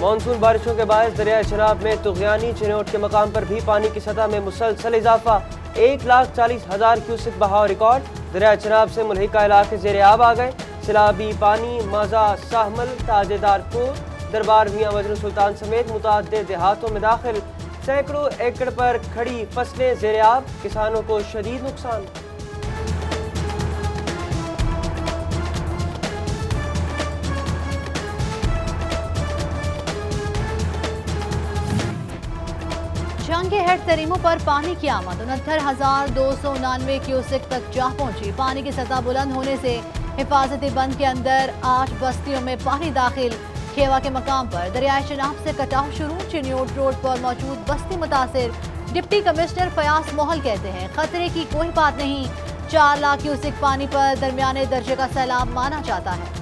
Monsoon بارشوں کے باعث دریائے چناب میں طغیانی چنوٹ کے مقام پر بھی پانی کی سطح میں مسلسل اضافہ 1,40,000 کیوسک بہاؤ ریکارڈ دریائے چناب سے ملحقہ علاقے زیر آب آ گئے سیلابی پانی مازا ساحمل تاجدار پور دربار میاں وزیر سلطان سمیت متعدد دیہاتوں میں داخل سینکڑوں ایکڑ پر کھڑی فصلیں زیر آب کسانوں کو شدید نقصان جنگ کے ہیڈ تریموں پر پانی کی آمد 69,299 کیوسک تک جا پہنچی پانی کی سطح بلند ہونے سے حفاظتی بند کے اندر 8 بستیوں میں پانی داخل کھیوا کے مقام پر دریائے چناب سے کٹاؤ شروع چنیوٹ روڈ پر موجود بستی متاثر ڈپٹی کمشنر فیاض موہل کہتے ہیں خطرے کی کوئی بات نہیں 4 لاکھ کیوسک پانی پر درمیانے درجے کا سیلاب مانا جاتا ہے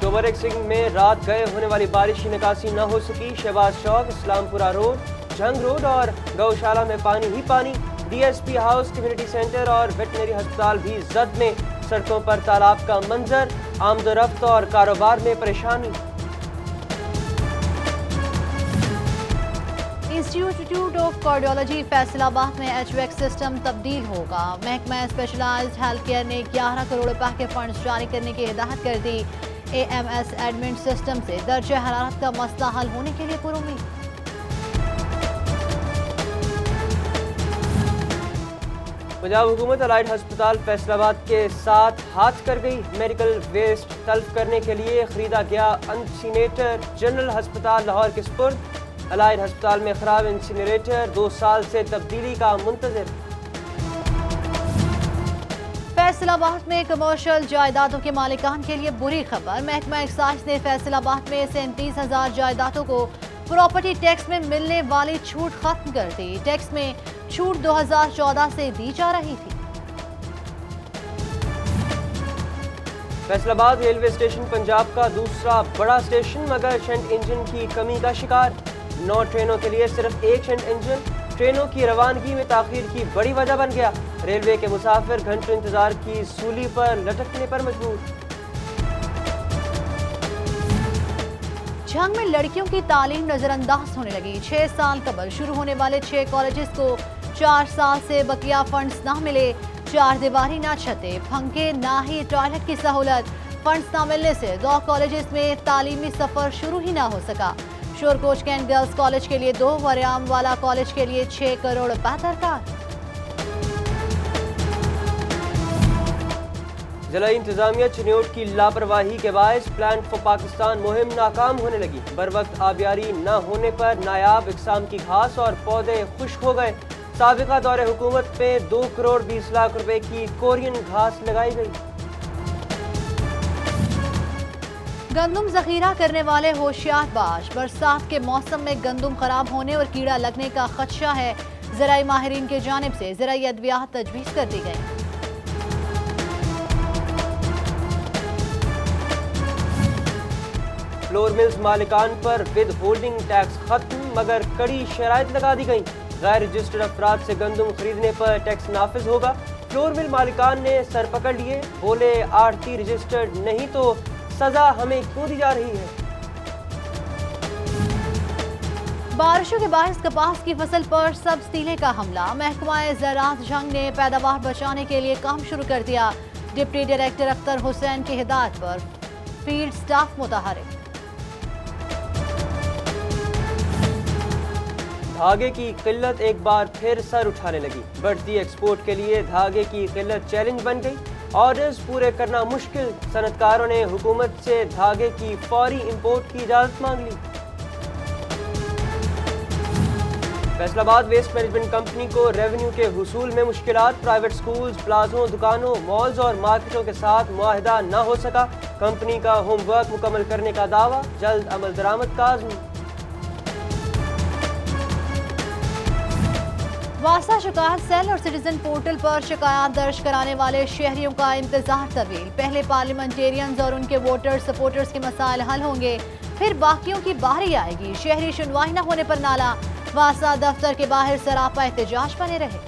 شوبر ایک سنگھ میں رات گئے ہونے والی بارش کی نکاسی نہ ہو سکی شہباز چوک اسلام پورہ روڈ جھنگ روڈ اور گوشالہ میں پانی ہی پانی D S P house community centre اور ویٹنری ہسپتال بھی زد میں سڑکوں پر تالاب کا منظر آمد و رفت اور کاروبار میں پریشانی انسٹیٹیوٹ آف کارڈیالوجی فیصل آباد میں ایچ ویک سسٹم تبدیل ہوگا محکمہ اسپیشلائزڈ ہیلتھ کیئر نے 11 کروڑ روپے کے فنڈز جاری کرنے کی ہدایت کر دی اے ایم ایس ایڈمنٹ سسٹم سے درجہ حرارت کا مسئلہ حل ہونے کے لیے پرامید پنجاب حکومت الائڈ ہسپتال فیصل آباد کے ساتھ ہاتھ کر گئی میڈیکل ویسٹ تلف کرنے کے لیے خریدا گیا انسینیٹر جنرل ہسپتال لاہور کے سپرد الائڈ ہسپتال میں خراب انسینیٹر 2 سال سے تبدیلی کا منتظر فیصل آباد میں کمرشل جائیدادوں کے مالکان کے لیے بری خبر محکمہ ایکسائز نے فیصل آباد میں 37,000 جائیدادوں کو پراپرٹی ٹیکس میں ملنے والی چھوٹ ختم کر دی ٹیکس میں چھوٹ 2014 سے دی جا رہی تھی فیصل آباد ریلوے اسٹیشن پنجاب کا دوسرا بڑا اسٹیشن مگر شنٹ انجن کی کمی کا شکار 9 ٹرینوں کے لیے صرف 1 شنٹ انجن ٹرینوں کی روانگی میں تاخیر کی بڑی وجہ بن گیا ریلوے کے مسافر گھنٹوں انتظار کی سولی پر لٹکنے پر مجبور جھنگ میں لڑکیوں کی تعلیم نظر انداز ہونے لگی 6 سال قبل شروع ہونے والے 6 کالجز کو 4 سال سے بقیہ فنڈز نہ ملے 4 دیواری نہ چھتیں پنکھے نہ ہی ٹوائلٹ کی سہولت فنڈز نہ ملنے سے 2 کالجز میں تعلیمی سفر شروع ہی نہ ہو سکا شور کوچ کینٹ گرلز کالج کے لیے 2 وریام والا کالج کے لیے 6 کروڑ روپے درکار ضلع انتظامیہ چنیوٹ کی لاپرواہی کے باعث پلان فار پاکستان مہم ناکام ہونے لگی بروقت آبیاری نہ ہونے پر نایاب اقسام کی گھاس اور پودے خشک ہو گئے سابقہ دور حکومت میں 2 کروڑ 20 لاکھ روپے کی کورین گھاس لگائی گئی گندم ذخیرہ کرنے والے ہوشیار باش برسات کے موسم میں گندم خراب ہونے اور کیڑا لگنے کا خدشہ ہے زرعی ماہرین کی جانب سے زرعی ادویات تجویز کر دی گئی فلور ملز مالکان پر ود ہولڈنگ ٹیکس ختم مگر کڑی شرائط لگا دی گئی غیر رجسٹرڈ افراد سے گندم خریدنے پر ٹیکس نافذ ہوگا فلور مل مالکان نے سر پکڑ لیے بولے آڑتی رجسٹرڈ نہیں تو سزا ہمیں کیوں دی جا رہی ہے بارشوں کے باعث کپاس کی فصل پر سبز تیلے کا حملہ محکمہ زراعت جھنگ نے پیداوار بچانے کے لیے کام شروع کر دیا ڈپٹی ڈائریکٹر اختر حسین کی ہدایت پر فیلڈ سٹاف متحرک دھاگے کی قلت ایک بار پھر سر اٹھانے لگی بڑھتی ایکسپورٹ کے لیے دھاگے کی قلت چیلنج بن گئی آرڈرز پورے کرنا مشکل صنعتکاروں نے حکومت سے دھاگے کی فوری امپورٹ کی اجازت مانگ لی فیصل آباد ویسٹ مینجمنٹ کمپنی کو ریونیو کے حصول میں مشکلات پرائیویٹ سکولز پلازوں دکانوں مالز اور مارکیٹوں کے ساتھ معاہدہ نہ ہو سکا کمپنی کا ہوم ورک مکمل کرنے کا دعویٰ جلد عمل درآمد کا عزم واسطہ شکایت سیل اور سٹیزن پورٹل پر شکایات درج کرانے والے شہریوں کا انتظار طویل پہلے پارلیمنٹیرینز اور ان کے ووٹر سپورٹرز کے مسائل حل ہوں گے پھر باقیوں کی باری آئے گی شہری سنوائی نہ ہونے پر نالا واسطہ دفتر کے باہر سراپا احتجاج بنے رہے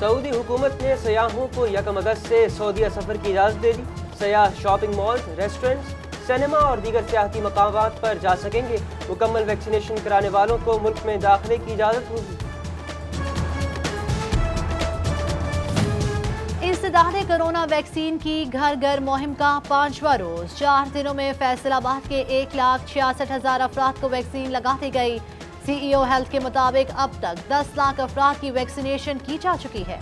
سعودی حکومت نے سیاحوں کو 1 اگست سے سعودیہ سفر کی اجازت دے دی. سیاح شاپنگ مالز، ریسٹورنٹس، سینما اور دیگر سیاحتی مقامات پر جا سکیں گے. مکمل ویکسینیشن کرانے والوں کو ملک میں داخلے کی اجازت ہوگی. انسداد کرونا ویکسین کی گھر گھر مہم کا 5واں روز. 4 دنوں میں فیصل آباد کے 1,66,000 افراد کو ویکسین لگا دی گئی. سی ای او ہیلتھ کے مطابق اب تک 10 لاکھ افراد کی ویکسینیشن کی جا چکی ہے.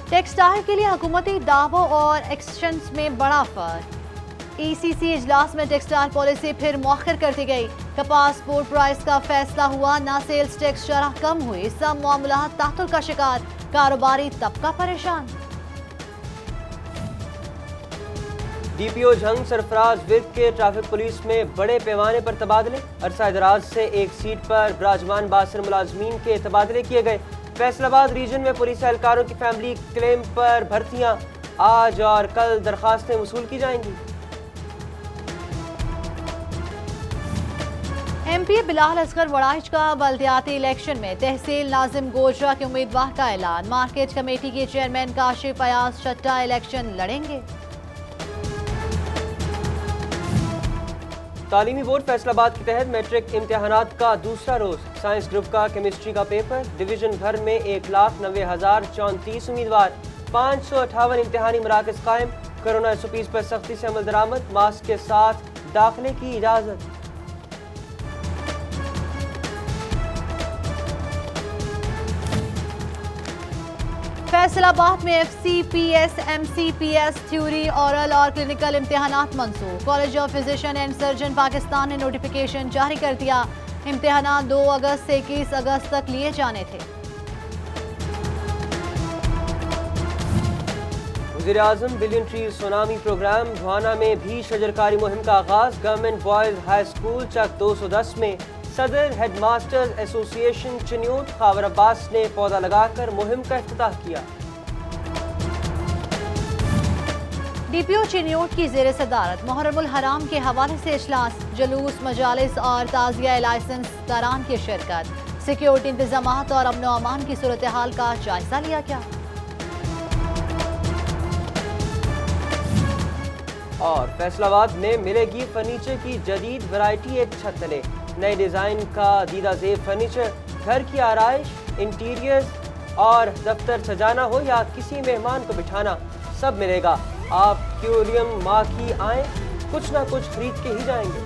ٹیکسٹائل کے لیے حکومتی دعووں اور ایکشنز میں بڑا فرق. ای سی سی اجلاس میں ٹیکسٹائل پالیسی پھر مؤخر کر دی گئی. کپاس بورڈ پرائز کا فیصلہ ہوا، نہ سیلز ٹیکس شرح کم ہوئی. سب معاملات تعطل کا شکار، کاروباری طبقہ پریشان. ڈی پی او جھنگ سرفراز ورک کے ٹریفک پولیس میں بڑے پیمانے پر تبادلے. عرصہ دراز سے ایک سیٹ پر براجمان باثر ملازمین کے تبادلے کیے گئے. فیصل آباد ریجن میں پولیس اہلکاروں کی فیملی کلیم پر بھرتیاں. آج اور کل درخواستیں وصول کی جائیں گی. ایم پی بلال اصغر وڑائچ کا بلدیاتی الیکشن میں تحصیل ناظم گوجرا کے امیدوار کا اعلان. مارکیٹ کمیٹی کے چیئرمین کاشف ایاز چٹا الیکشن لڑیں گے. تعلیمی بورڈ فیصل آباد کے تحت میٹرک امتحانات کا دوسرا روز. سائنس گروپ کا کیمسٹری کا پیپر. ڈویژن بھر میں 1,90,034 امیدوار. 558 امتحانی مراکز قائم. کرونا ایس او پیز پر سختی سے عمل درآمد. ماسک کے ساتھ داخلے کی اجازت. فیصل آباد میں F C P S, M C P S theory, oral اور کلینکل امتحانات منسوخ. College of physician and surgeon Pakistan نے نوٹیفیکیشن جاری کر دیا. امتحانات 2 اگست سے 21 اگست تک لیے جانے تھے. وزیر اعظم بلین ٹری سونامی پروگرام. بھوانا میں بھی شجرکاری مہم کا آغاز. گورنمنٹ بوائز ہائی اسکول چک 210 میں صدر ہیڈ ماسٹرز ایسوسی ایشن چنیوٹ خاور عباس نے پودا لگا کر مہم کا افتتاح کیا. ڈی پی او چنیوٹ کی زیر صدارت محرم الحرام کے حوالے سے اجلاس. جلوس، مجالس اور تعزیہ لائسنس داران کی شرکت. سیکیورٹی انتظامات اور امن و امان کی صورتحال کا جائزہ لیا گیا. اور فیصل آباد میں ملے گی فرنیچر کی جدید ورائٹی ایک چھت تلے. نئے ڈیزائن کا دیدہ زیب فرنیچر. گھر کی آرائش، انٹیریئرز اور دفتر سجانا ہو یا کسی مہمان کو بٹھانا، سب ملے گا. آپ کیولیم ماہ کی آئیں، کچھ نہ کچھ خرید کے ہی جائیں گے.